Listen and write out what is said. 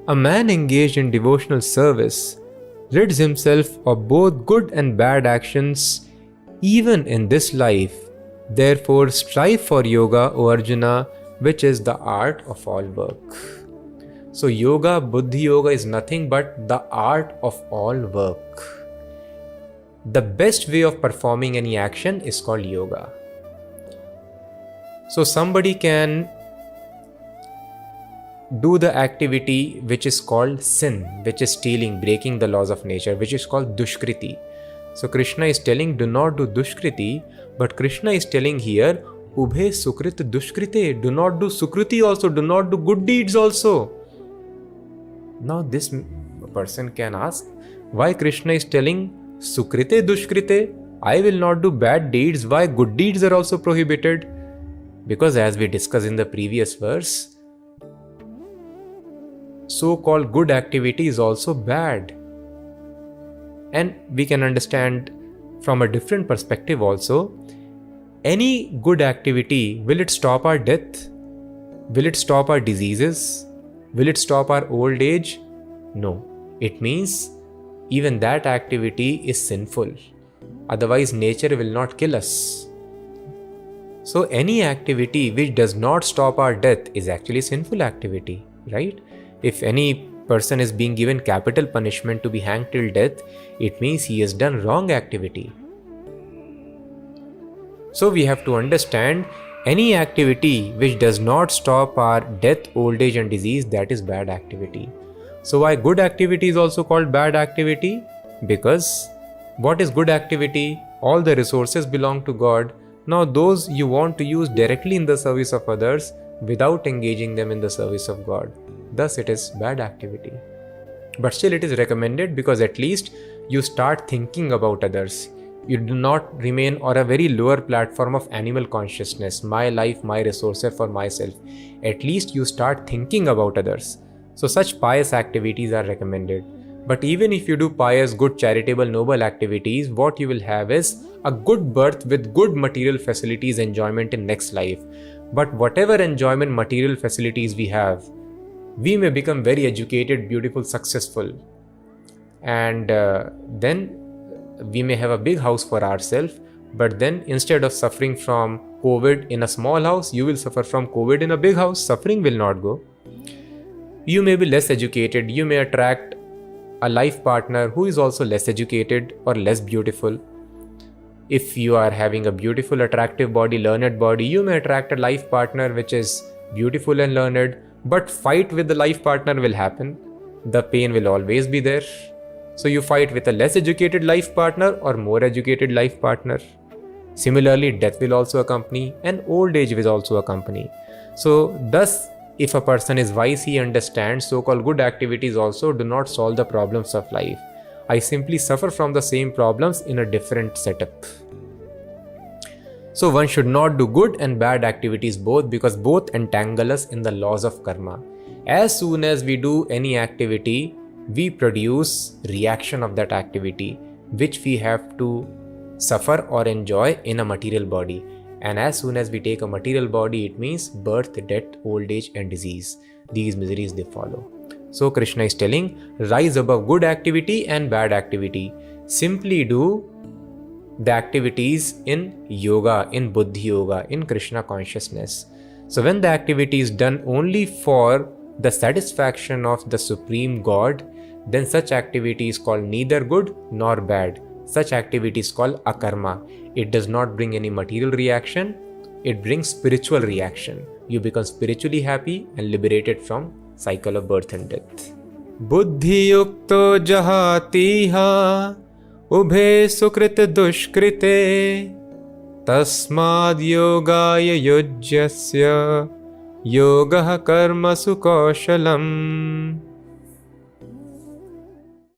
A man engaged in devotional service rids himself of both good and bad actions even in this life. Therefore, strive for yoga, O Arjuna, which is the art of all work. So, yoga, Buddhi Yoga is nothing but the art of all work. The best way of performing any action is called yoga. So, somebody can do the activity which is called sin, which is stealing, breaking the laws of nature, which is called dushkriti. So Krishna is telling, do not do dushkriti, but Krishna is telling here, ubhe sukrit dushkrite, do not do sukriti also, do not do good deeds also. Now this person can ask, why Krishna is telling sukrite dushkrite, I will not do bad deeds, why good deeds are also prohibited? Because as we discussed in the previous verse, so-called good activity is also bad. And we can understand from a different perspective also, any good activity, will it stop our death? Will it stop our diseases? Will it stop our old age? No. It means even that activity is sinful. Otherwise, nature will not kill us. So any activity which does not stop our death is actually sinful activity, right? If any person is being given capital punishment to be hanged till death, it means he has done wrong activity. So we have to understand any activity which does not stop our death, old age and disease, that is bad activity. So why good activity is also called bad activity? Because what is good activity? All the resources belong to God. Now those you want to use directly in the service of others without engaging them in the service of God. Thus it is bad activity. But still it is recommended because at least you start thinking about others. You do not remain on a very lower platform of animal consciousness, my life, my resources for myself. At least you start thinking about others. So such pious activities are recommended. But even if you do pious, good, charitable, noble activities, what you will have is a good birth with good material facilities, enjoyment in next life. But whatever enjoyment, material facilities we have, we may become very educated, beautiful, successful, and then we may have a big house for ourselves, but then instead of suffering from COVID in a small house, you will suffer from COVID in a big house. Suffering will not go. You may be less educated, you may attract a life partner who is also less educated or less beautiful. If you are having a beautiful, attractive body, learned body, you may attract a life partner which is beautiful and learned, but fight with the life partner will happen. The pain will always be there. So you fight with a less educated life partner or more educated life partner. Similarly, death will also accompany and old age will also accompany. So thus, if a person is wise, he understands so-called good activities also do not solve the problems of life. I simply suffer from the same problems in a different setup. So one should not do good and bad activities both, because both entangle us in the laws of karma. As soon as we do any activity, we produce reaction of that activity, which we have to suffer or enjoy in a material body. And as soon as we take a material body, it means birth, death, old age and disease. These miseries, they follow. So Krishna is telling, rise above good activity and bad activity. Simply do the activities in yoga, in Buddhi Yoga, in Krishna consciousness. So when the activity is done only for the satisfaction of the Supreme God, then such activity is called neither good nor bad. Such activity is called akarma. It does not bring any material reaction, it brings spiritual reaction. You become spiritually happy and liberated from cycle of birth and death. Buddhi yukto jahatiha ubhe sukrit dushkrite tasmad yogaya yujyasya yogah karma sukoshalam.